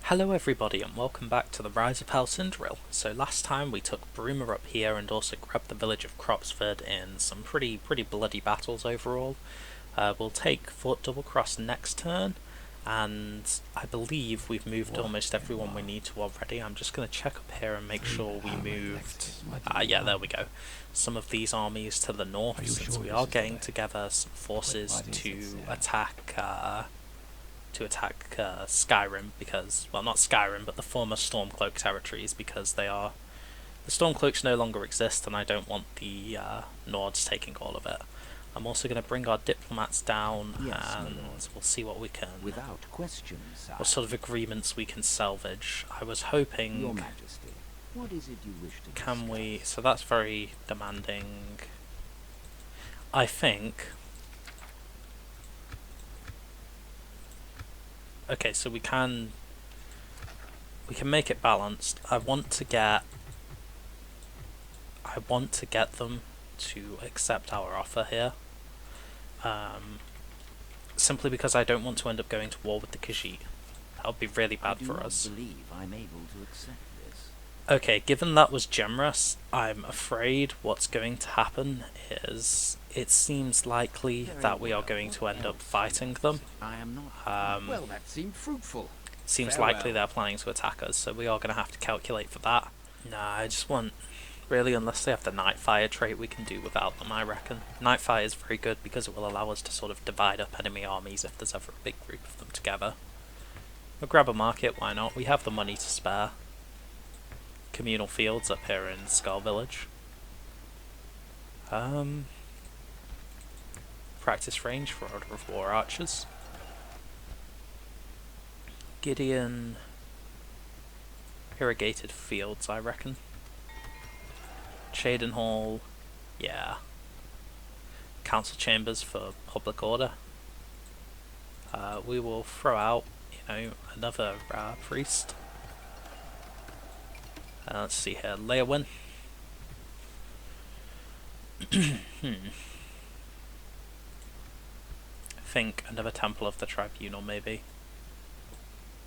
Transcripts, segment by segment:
Hello everybody and welcome back to the Rise of House Indoril. So last time we took Rumare up here and also grabbed the village of Cropsford in some pretty bloody battles overall. We'll take Fort Doublecross next turn, and I believe we've moved almost everyone we need to already. I'm just going to check up here and make sure we moved, yeah, there we go, some of these armies to the north, since we are getting together some forces to attack Skyrim, because, well, not Skyrim, but the former Stormcloak territories, because the Stormcloaks no longer exist, and I don't want the Nords taking all of it. I'm also going to bring our diplomats down, and we'll see what we can, without question, sire. what sort of agreements we can salvage. I was hoping, Your Majesty, what is it you wish to can discuss? we, so that's very demanding. I think, okay, so we can make it balanced. I want to get them to accept our offer here, simply because I don't want to end up going to war with the Khajiit. That would be really bad for us. I believe I'm able to accept this. Okay, given that was generous, I'm afraid what's going to happen is it seems likely that we are going to end up fighting them. I am not. Well, that seemed fruitful. Seems Farewell. likely they're planning to attack us, so we are going to have to calculate for that. Nah, I just want, really, unless they have the Nightfire trait, we can do without them, I reckon. Nightfire is very good because it will allow us to sort of divide up enemy armies if there's ever a big group of them together. We'll grab a market, why not? We have the money to spare. Communal fields up here in Skull Village. Practice range for Order of War Archers. Gideon. Irrigated fields, I reckon. Shaden Hall, yeah. Council chambers for public order. We will throw out, another priest. Let's see here, Leowyn. I think another Temple of the Tribunal, maybe.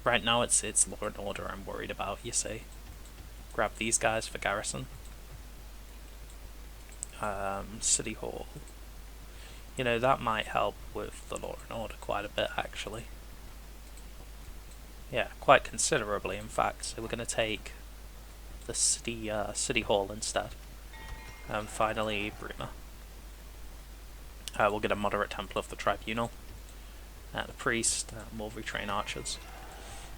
Right now it's Law and Order I'm worried about, you see. Grab these guys for garrison. City Hall. That might help with the Law and Order quite a bit, actually. Yeah, quite considerably, in fact. So we're going to take the City Hall instead. And finally, Bruma. We'll get a moderate Temple of the Tribunal. And a priest, and we'll retrain archers.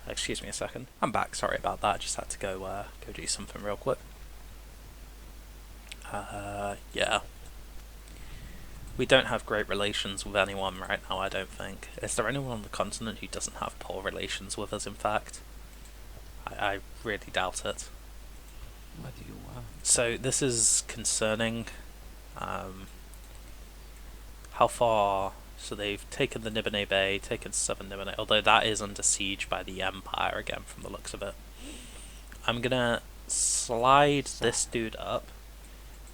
Excuse me a second. I'm back, sorry about that, I just had to go do something real quick. Yeah. We don't have great relations with anyone right now, I don't think. Is there anyone on the continent who doesn't have poor relations with us, in fact? I really doubt it. What do you want? So, this is concerning. How far... So they've taken the Nibene Bay, taken Southern Nibene, although that is under siege by the Empire again from the looks of it. I'm gonna slide this dude up,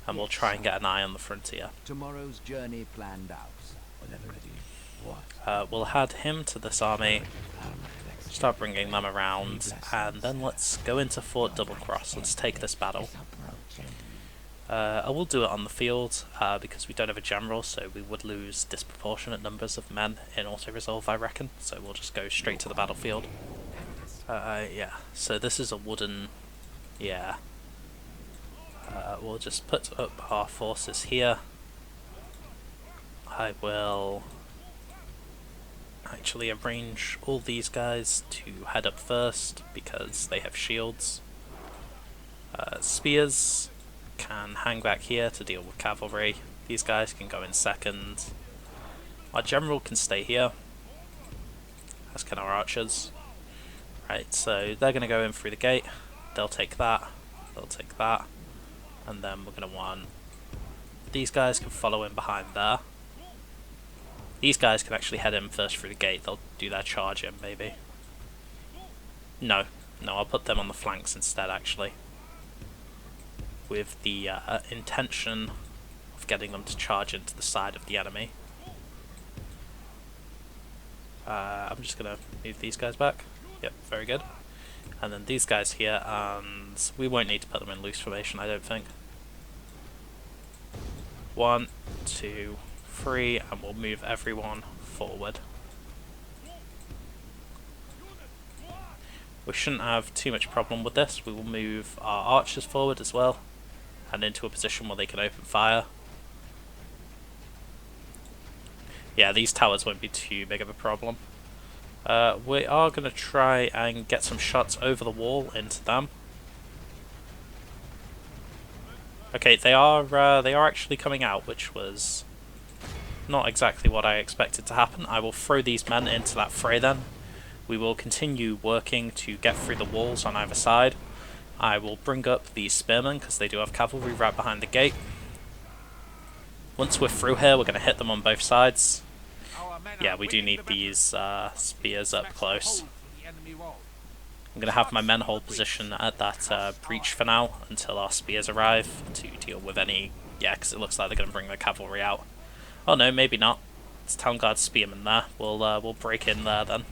and we'll try and get an eye on the frontier. Tomorrow's journey planned out. Whenever ready. What? We'll add him to this army, start bringing them around, and then let's go into Fort Doublecross. Let's take this battle. I will do it on the field, because we don't have a general, so we would lose disproportionate numbers of men in auto-resolve, I reckon. So we'll just go straight to the battlefield. Yeah, so this is a wooden... yeah. We'll just put up our forces here. I will actually arrange all these guys to head up first, because they have shields. Spears can hang back here to deal with cavalry. These guys can go in second. Our general can stay here, as can our archers. Right, so they're going to go in through the gate. They'll take that. They'll take that. And then we're going to want... these guys can follow in behind there. These guys can actually head in first through the gate. They'll do their charge in, maybe. No, I'll put them on the flanks instead, actually, with the intention of getting them to charge into the side of the enemy. I'm just going to move these guys back. Yep, very good. And then these guys here, and we won't need to put them in loose formation, I don't think. 1, 2, 3, and we'll move everyone forward. We shouldn't have too much problem with this. We will move our archers forward as well, and into a position where they can open fire. Yeah, these towers won't be too big of a problem. We are going to try and get some shots over the wall into them. Okay, they are actually coming out, which was not exactly what I expected to happen. I will throw these men into that fray then. We will continue working to get through the walls on either side. I will bring up these spearmen because they do have cavalry right behind the gate. Once we're through here, we're going to hit them on both sides. Yeah, we do need these spears up close. I'm going to have my men hold position at that breach for now until our spears arrive to deal with any... Yeah, because it looks like they're going to bring the cavalry out. Oh no, maybe not. It's Town Guard spearmen there. We'll break in there then.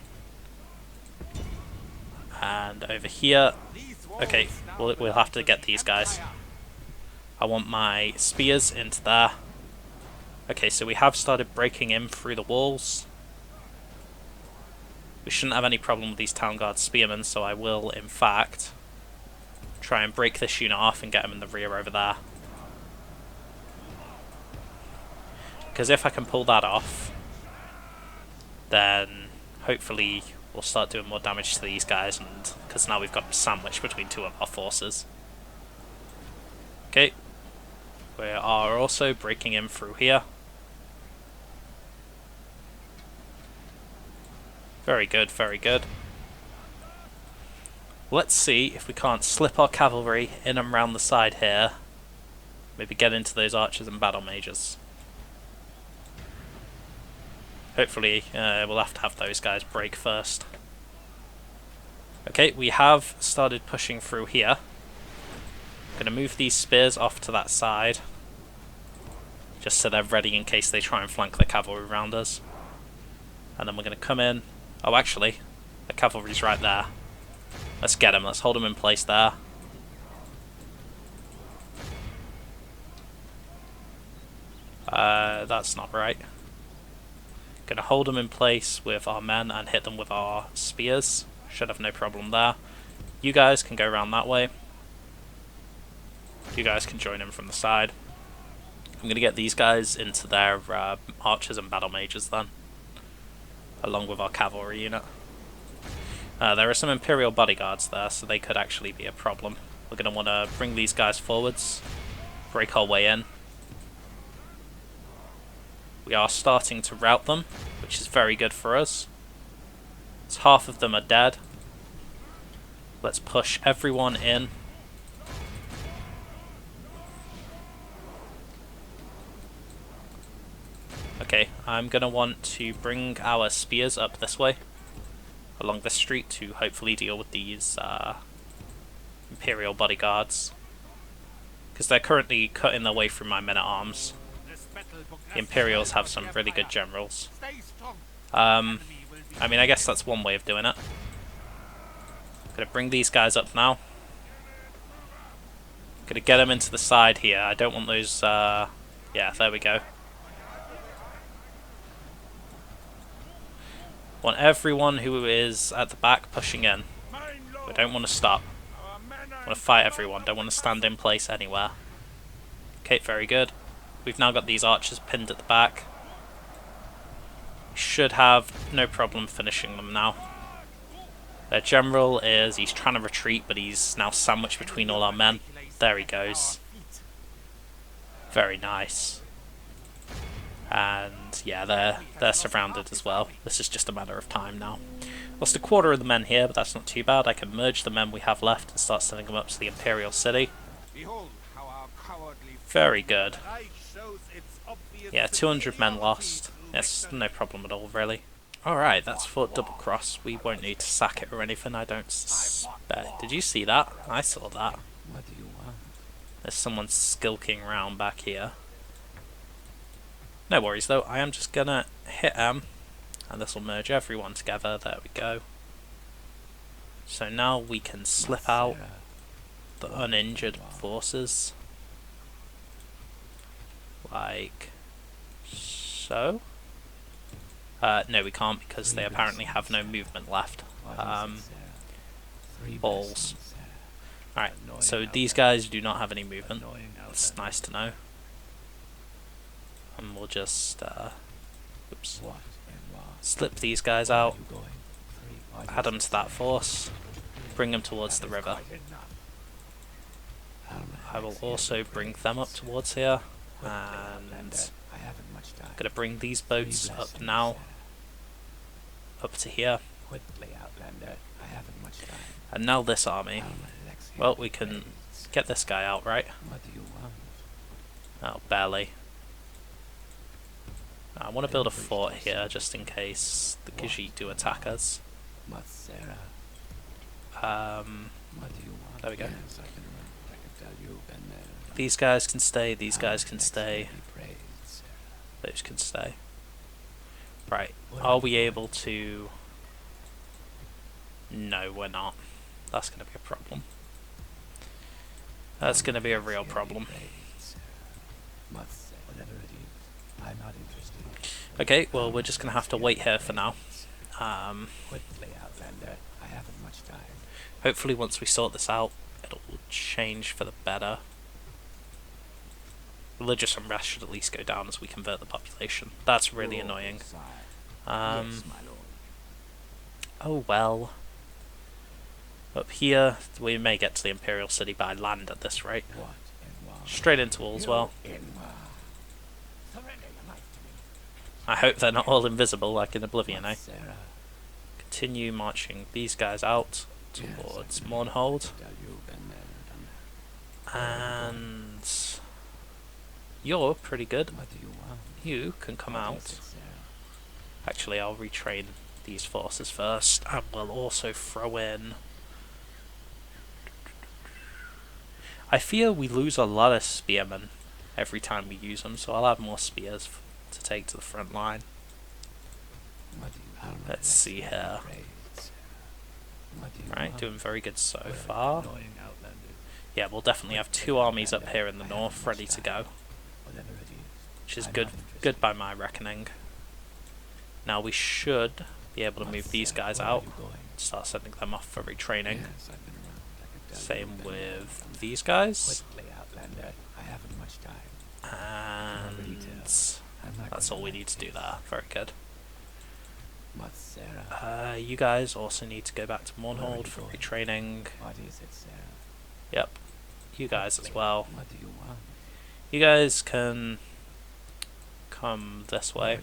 And over here... Okay, we'll have to get these guys. I want my spears into there. Okay, so we have started breaking in through the walls. We shouldn't have any problem with these Town Guard spearmen, so I will, in fact, try and break this unit off and get them in the rear over there. Because if I can pull that off, then hopefully we'll start doing more damage to these guys, and because now we've got them sandwiched between two of our forces. Okay, we are also breaking in through here. Very good, very good. Let's see if we can't slip our cavalry in and round the side here. Maybe get into those archers and battle mages. Hopefully we'll have to have those guys break first. Okay, we have started pushing through here. I'm going to move these spears off to that side, just so they're ready in case they try and flank the cavalry around us. And then we're going to come in. Oh, actually, the cavalry's right there. Let's get them. Let's hold them in place there. That's not right. Gonna hold them in place with our men and hit them with our spears. Should have no problem there. You guys can go around that way. You guys can join in from the side. I'm gonna get these guys into their archers and battle mages then, along with our cavalry unit. There are some Imperial bodyguards there, so they could actually be a problem. We're going to want to bring these guys forwards, break our way in. We are starting to rout them, which is very good for us. As half of them are dead. Let's push everyone in. Okay, I'm going to want to bring our spears up this way, along this street, to hopefully deal with these Imperial bodyguards, because they're currently cutting their way through my men-at-arms. The Imperials have some really good generals. I mean, I guess that's one way of doing it. Gonna bring these guys up now. Gonna get them into the side here. I don't want those... yeah, there we go. Want everyone who is at the back pushing in. We don't want to stop. Want to fight everyone. Don't want to stand in place anywhere. Okay, very good. We've now got these archers pinned at the back. Should have no problem finishing them now. Their general he's trying to retreat, but he's now sandwiched between all our men. There he goes. Very nice. And yeah, they're surrounded as well. This is just a matter of time now. Lost a quarter of the men here, but that's not too bad. I can merge the men we have left and start sending them up to the Imperial City. Very good. Yeah, 200 men lost. Yes, no problem at all, really. Alright, that's Fort Doublecross. We won't need to sack it or anything, I don't suspect. Did you see that? I saw that. What do you want? There's someone skulking around back here. No worries though, I am just gonna hit M, and this will merge everyone together. There we go. So now we can slip out the uninjured forces. Like so. No, we can't because they apparently have no movement left. Balls. Alright, so these guys do not have any movement. That's nice to know. And we'll just oops, slip these guys out, add them to that force, bring them towards the river. I will also bring them up towards here, and I'm going to bring these boats up now, up to here. And now this army, well, we can get this guy out, right? Oh, barely. I want to build a fort here just in case the Khajiit do attack us. There we go. These guys can stay, these guys can stay, those can stay. Right, are we able to... No, we're not. That's going to be a problem. That's going to be a real problem. Okay, well, we're just going to have to wait here for now. Hopefully once we sort this out, it'll change for the better. Religious unrest should at least go down as we convert the population. That's really annoying. Oh well. Up here, we may get to the Imperial City by land at this rate. Straight into Aleswell. I hope they're not all invisible like in Oblivion, eh? Continue marching these guys out towards Mournhold. And you're pretty good. You can come out. Actually, I'll retrain these forces first, and we'll also throw in... I fear we lose a lot of spearmen every time we use them, so I'll have more spears to take to the front line. Let's see here. Right, doing very good so far. Yeah, we'll definitely have 2 armies up here in the north ready to go, which is good by my reckoning. Now we should be able to move these guys out, start sending them off for retraining. Same with these guys. And that's all we need to do there. Very good. You guys also need to go back to Mournhold for retraining. Yep. You guys as well. You guys can come this way.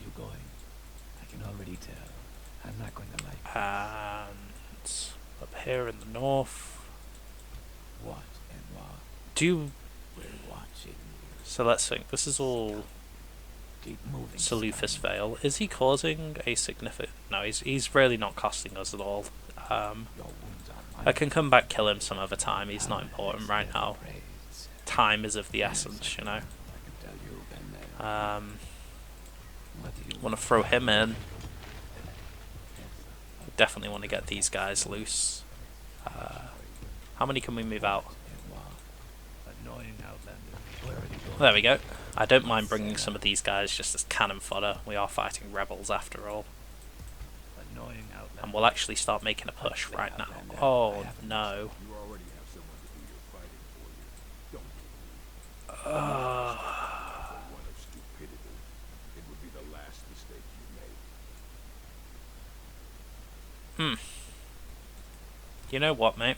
And up here in the north. So let's think. This is all Seleucus Vale. Is he causing a significant... No, he's really not costing us at all. I can come back kill him some other time. He's not important right now. Time is of the essence, you know. Want to throw him in. Definitely want to get these guys loose. How many can we move out? There we go. I don't mind bringing some of these guys just as cannon fodder. We are fighting rebels after all. And we'll actually start making a push right now. Oh no. You know what, mate?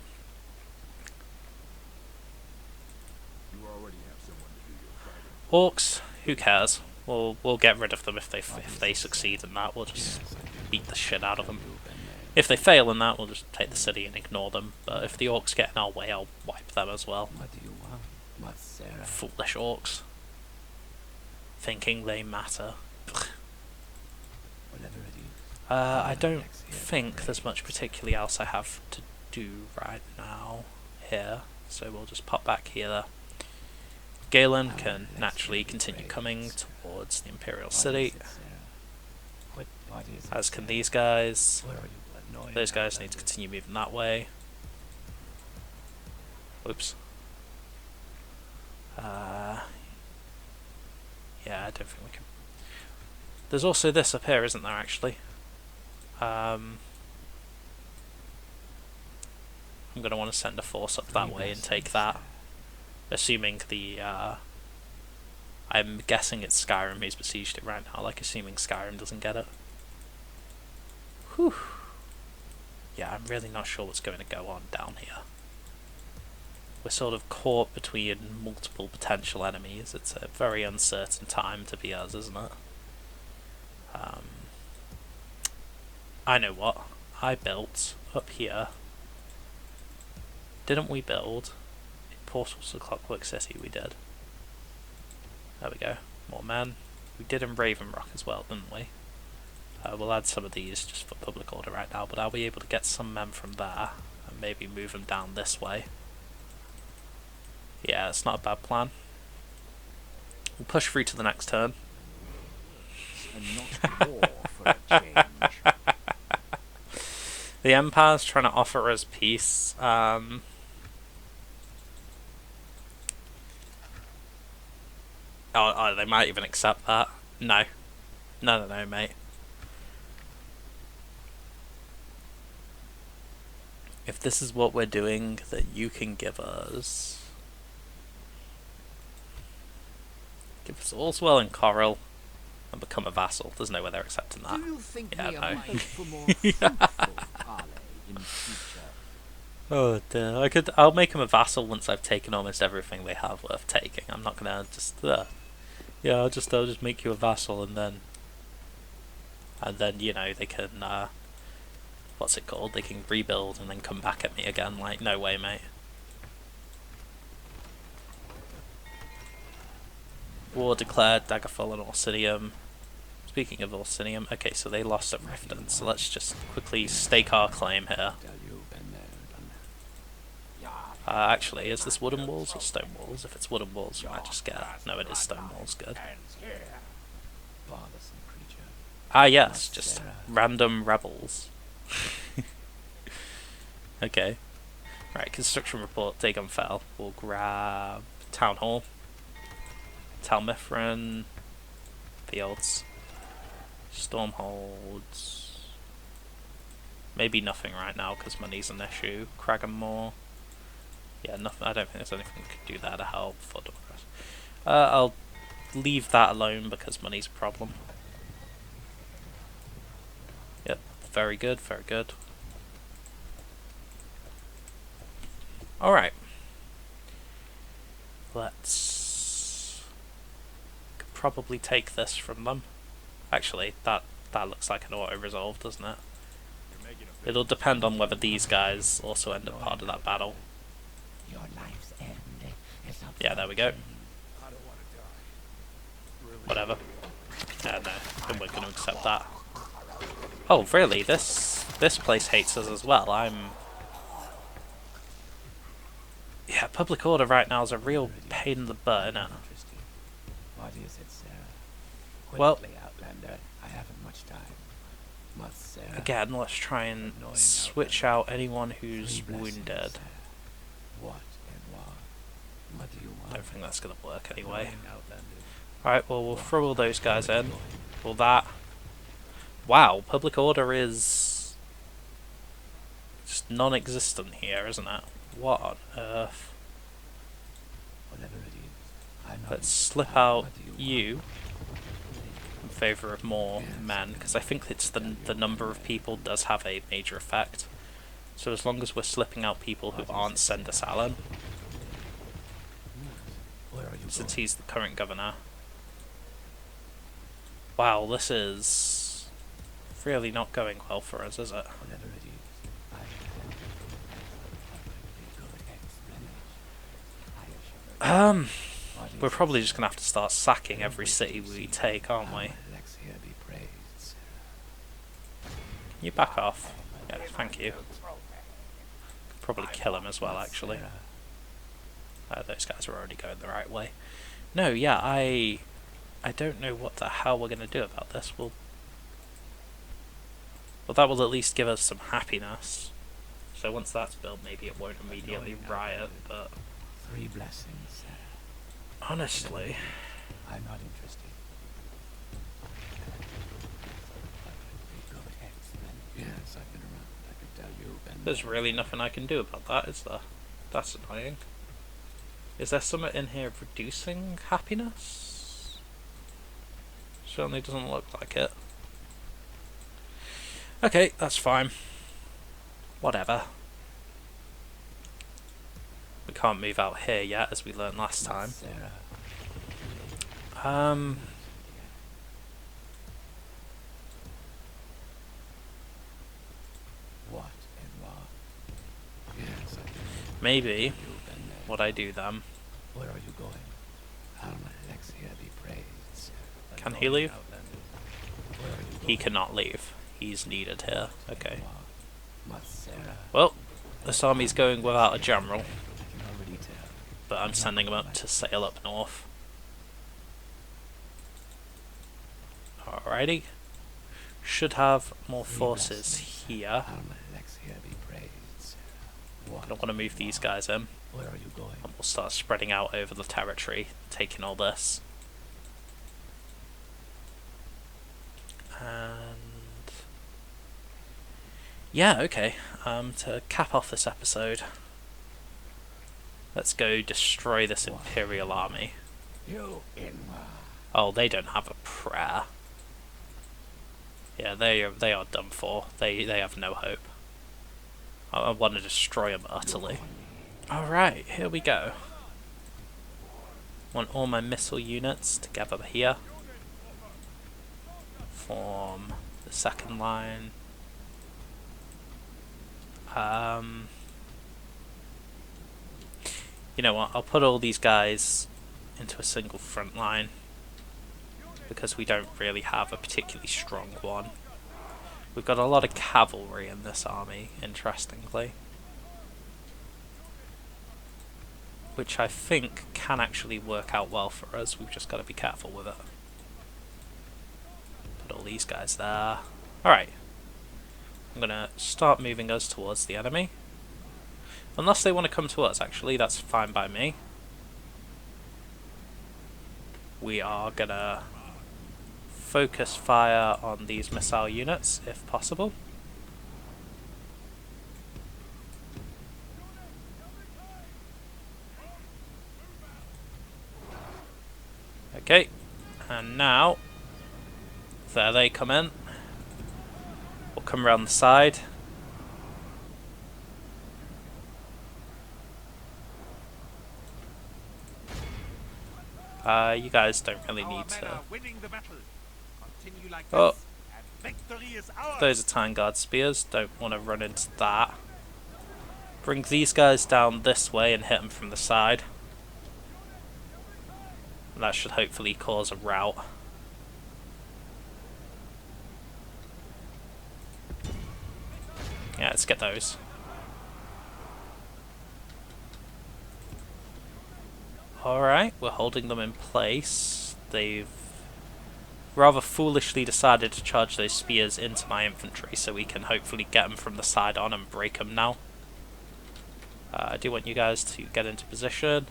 Orcs, who cares? We'll get rid of them if they succeed in that. We'll just beat the shit out of them. If they fail in that, we'll just take the city and ignore them. But if the orcs get in our way, I'll wipe them as well. Foolish orcs. Thinking they matter. I don't think there's much particularly else I have to do right now here. So we'll just pop back here. Galyn can naturally continue coming towards the Imperial City, as can these guys. Those guys need to continue moving that way. Oops. Yeah, I don't think we can. There's also this up here, isn't there, actually? I'm going to want to send a force up that way and take that. Assuming the... I'm guessing it's Skyrim who's besieged it right now, like assuming Skyrim doesn't get it. Whew. Yeah, I'm really not sure what's going to go on down here. We're sort of caught between multiple potential enemies. It's a very uncertain time to be us, isn't it? I know what. I built up here. Didn't we build portals to Clockwork City? We did. There we go. More men. We did in Raven Rock as well, didn't we? We'll add some of these just for public order right now, but I'll be able to get some men from there and maybe move them down this way. Yeah, it's not a bad plan. We'll push through to the next turn. And not war for a change. The Empire's trying to offer us peace. Oh, they might even accept that. No. No, mate. If this is what we're doing, then you can give us Aleswell and Corel and become a vassal. There's no way they're accepting that. Do you think Yeah, we no. are made for more fruitful parley in future? Oh dear, I'll make him a vassal once I've taken almost everything they have worth taking. I'm not gonna just yeah, I'll just make you a vassal and then you know they can what's it called? They can rebuild and then come back at me again. Like, no way, mate. War declared, Daggerfall and Orsinium. Speaking of Orsinium, okay, so they lost at Riften, so let's just quickly stake our claim here. Actually, is this wooden walls or stone walls? If it's wooden walls, you might just get... No, it is stone walls, good. Ah yes, just random rebels. Okay. Right, construction report, Dagon fell. We'll grab Town Hall. Talmithrin. Fields. Stormholds. Maybe nothing right now because money's an issue. Cragganmore. Yeah, nothing. I don't think there's anything we could do there to help for Doublecross. I'll leave that alone because money's a problem. Yep, very good, very good. Alright. Let's... Could probably take this from them. Actually, that looks like an auto-resolve, doesn't it? It'll depend on whether these guys also end up part of that battle. Yeah, there we go. Whatever. Yeah, no, then we're going to accept that. Oh, really? This place hates us as well. Yeah, public order right now is a real pain in the butt, isn't it? Well, again, let's try and switch out anyone who's wounded. I don't think that's going to work anyway. Alright, well, we'll throw all those guys in. Will that... Wow, public order is... just non-existent here, isn't it? What on earth? Let's slip out you in favour of more men, because I think it's the number of people does have a major effect. So as long as we're slipping out people who aren't Sendus Alen, since he's the current governor. Wow, this is really not going well for us, is it? We're probably just gonna have to start sacking every city we take, aren't we? Can you back off? Yeah, thank you. Could probably kill him as well, actually. Those guys are already going the right way. No, yeah, I don't know what the hell we're gonna do about this. Well, that will at least give us some happiness. So once that's built, maybe it won't immediately riot, but... 3 blessings, sir. Honestly... I'm not interested. Yes, I've been around. I can tell you. There's really nothing I can do about that, is there? That's annoying. Is there something in here reducing happiness? Certainly doesn't look like it. Okay, that's fine. Whatever. We can't move out here yet, as we learned last time. Maybe what I do then. Where are you going? Be praised. Can he leave? He cannot leave. He's needed here. Okay. Well, this army's going without a general, but I'm sending him up to sail up north. Alrighty. Should have more forces here. I don't want to move these guys in. Where are you going? And we'll start spreading out over the territory, taking all this. And yeah, okay. To cap off this episode, let's go destroy this Imperial Army. Oh, they don't have a prayer. Yeah, they are done for. They have no hope. I want to destroy them utterly. Alright, here we go. Want all my missile units together here. Form the second line. You know what, I'll put all these guys into a single front line, because we don't really have a particularly strong one. We've got a lot of cavalry in this army, interestingly, which I think can actually work out well for us. We've just got to be careful with it. Put all these guys there. Alright. I'm going to start moving us towards the enemy. Unless they want to come to us, actually, that's fine by me. We are going to focus fire on these missile units, if possible. Okay, and now, there they come in. We'll come around the side. You guys don't really need to... Oh, those are Time Guard spears. Don't want to run into that. Bring these guys down this way and hit them from the side. That should hopefully cause a rout. Yeah, let's get those. Alright, we're holding them in place. They've rather foolishly decided to charge those spears into my infantry, so we can hopefully get them from the side on and break them now. I do want you guys to get into position.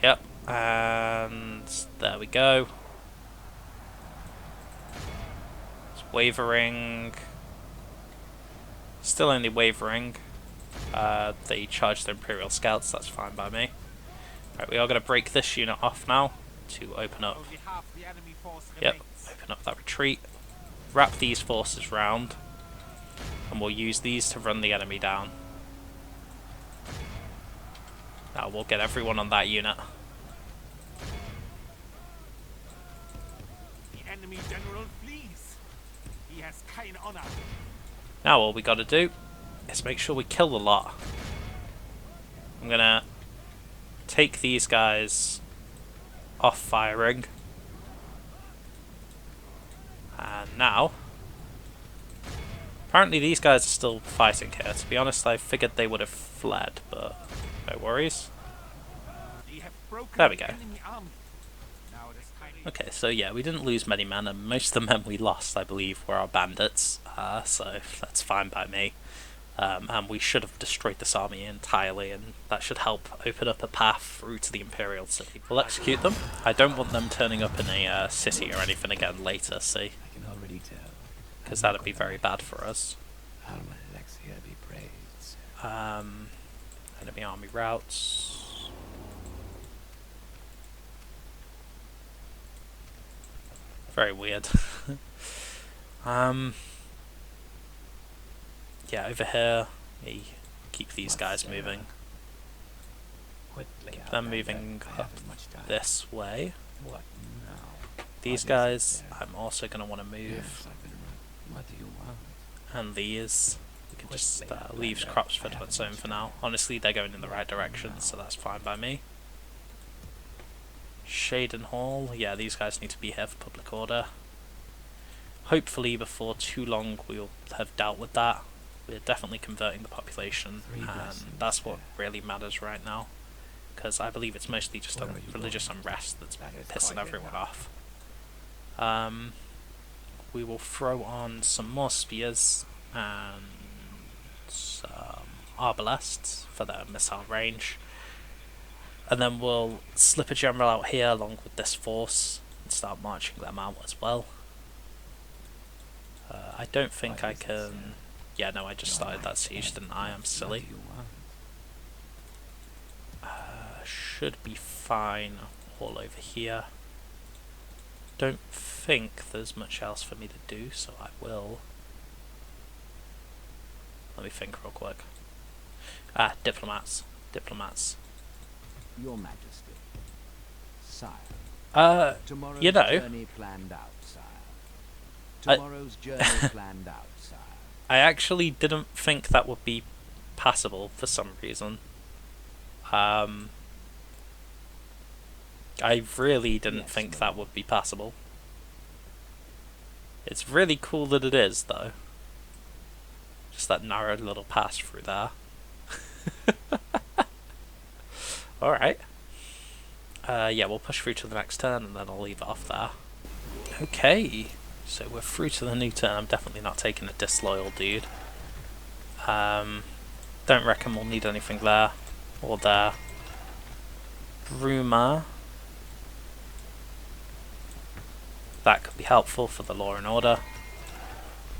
Yep, and there we go. It's wavering. Still only wavering. They charged the Imperial Scouts, that's fine by me. Right, we are going to break this unit off now to open up. Yep, open up that retreat. Wrap these forces round, and we'll use these to run the enemy down. Now we'll get everyone on that unit. The enemy general flees. He has kind honor. Now all we got to do is make sure we kill the lot. I'm gonna take these guys off firing. And now, apparently these guys are still fighting here. To be honest, I figured they would have fled, but no worries. There we go. Okay, so yeah, we didn't lose many men, and most of the men we lost, I believe, were our bandits, so that's fine by me. And we should have destroyed this army entirely, and that should help open up a path through to the Imperial City. We'll execute them. I don't want them turning up in a city or anything again later, see? I can already tell. Because that'd be very bad for us. Be praised. Enemy army routes. Very weird. Yeah, over here, we keep these guys moving. Keep them moving up this way. What now? These guys, I'm also going to want to move. What do you want? And these, we can just leave Cropsford on its own for now. Honestly, they're going in the right direction, so that's fine by me. Shaden Hall, yeah, these guys need to be here for public order. Hopefully before too long we'll have dealt with that. We're definitely converting the population, and that's what really matters right now, because I believe it's mostly just a religious unrest that's pissing everyone off. We will throw on some more spears and some arbalests for their missile range, and then we'll slip a general out here along with this force and start marching them out as well. I don't think I can... Yeah, no, I just started that siege, didn't I? I'm silly. Should be fine all over here. Don't think there's much else for me to do, so I will... Let me think real quick. Diplomats. Diplomats. Your Majesty. Sire. Tomorrow's you know... Journey planned out, sire. Tomorrow's journey planned out, sire. I actually didn't think that would be passable for some reason. I really didn't think that would be passable. It's really cool that it is, though. Just that narrow little pass through there. Alright. Yeah, we'll push through to the next turn and then I'll leave it off there. Okay. So we're through to the new turn. I'm definitely not taking a disloyal dude. Don't reckon we'll need anything there or there. Rumare. That could be helpful for the law and order.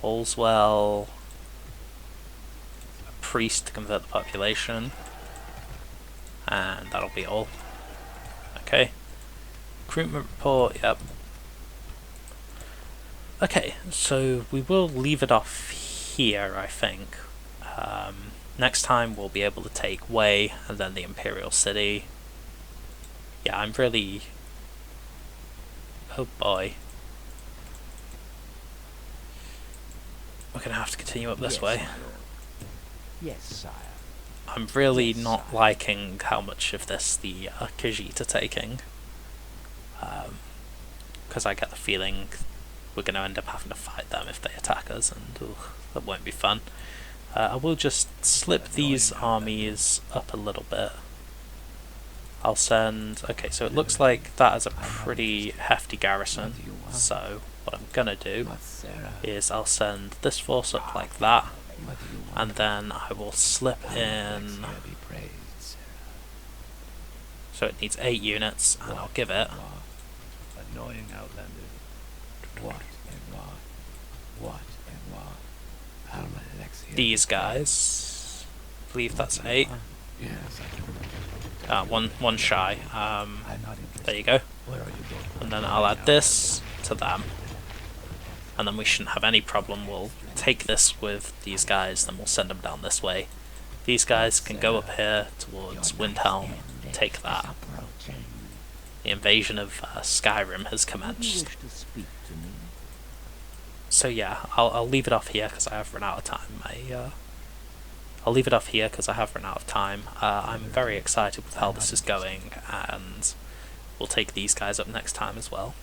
Aleswell. A priest to convert the population. And that'll be all. Okay. Recruitment report, yep. Okay, so we will leave it off here, I think. Next time we'll be able to take Weye and then the Imperial City. Yeah, I'm really... Oh boy. We're going to have to continue up this way. Yes, sire. I'm really not liking how much of this the Khajiit are taking. Because I get the feeling we're going to end up having to fight them if they attack us, and that won't be fun. I will just slip these armies up a little bit. I'll send... Okay, so it looks like that is a pretty hefty garrison, so what I'm going to do is I'll send this force up like that, and then I will slip in... So it needs 8 units, and I'll give it... Annoying Outlander. These guys. I believe that's 8. One shy. There you go. And then I'll add this to them. And then we shouldn't have any problem. We'll take this with these guys, then we'll send them down this way. These guys can go up here towards Windhelm, take that. The invasion of Skyrim has commenced. So yeah, I'll leave it off here because I have run out of time. I'll leave it off here because I have run out of time. I'm very excited with how this is going, and we'll take these guys up next time as well.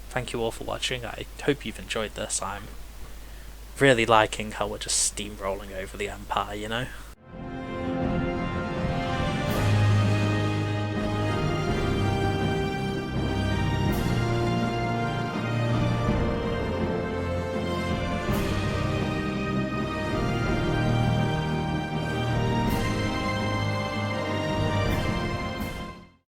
Thank you all for watching. I hope you've enjoyed this. I'm really liking how we're just steamrolling over the Empire, you know?